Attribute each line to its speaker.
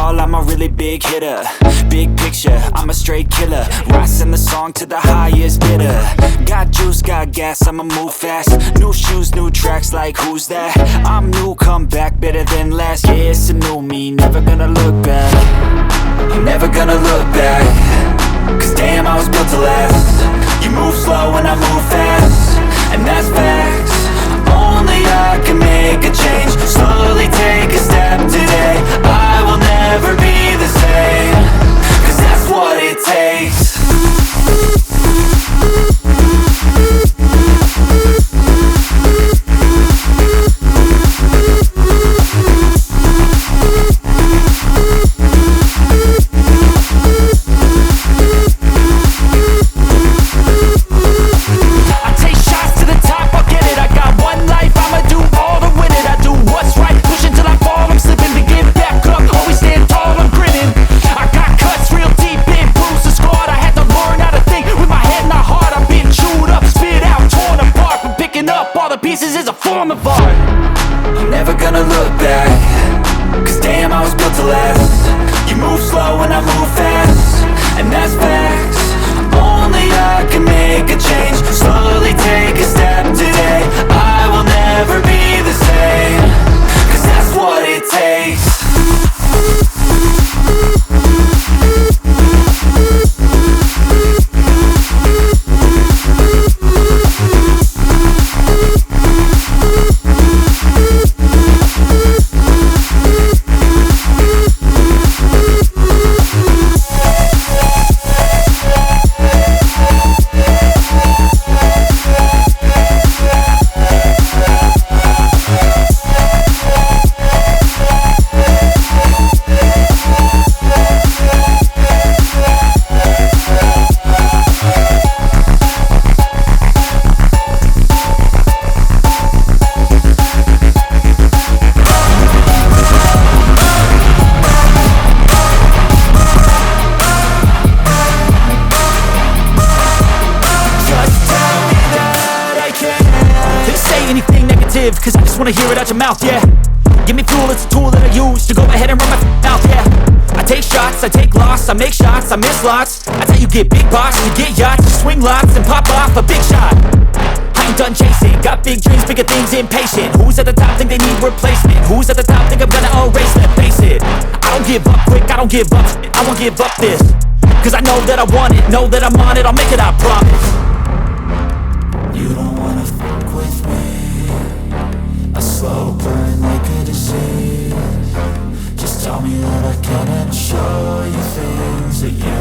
Speaker 1: all, I'm a really big hitter. Big picture, I'm a straight killer. Rising the song to the highest bidder. Got juice, got gas, I'ma move fast. New shoes, new tracks, like who's that? I'm new, come back, better than last. Yeah, it's a new me, never gonna look back. I'm never gonna look back. Cause damn, I was built to last. You move slow and I move fast, and that's facts. Only I can make a change. Slowly take a step today. I will never be the same. Cause that's what it takes. Pieces is a form of art. I'm never gonna look back. Cause damn, I was built to last. You move slow and I move fast, and that's facts. Only I can make a change. Slowly take a step today. I will never be the same. Cause that's what it takes. Cause I just wanna hear it out your mouth, yeah. Give me fuel, it's a tool that I use to go ahead and run my mouth, yeah. I take shots, I take loss, I make shots, I miss lots. That's how you get big box, you get yachts, you swing lots and pop off a big shot. I ain't done chasing, got big dreams, bigger things, impatient. Who's at the top think they need replacement? Who's at the top think I'm gonna erase them? Face it, I don't give up quick, I don't give up, I won't give up this. Cause I know that I want it, know that I'm on it, I'll make it, I promise. You don't wanna fuck with me. A slow burn like a disease. Just tell me that I can and show you things that you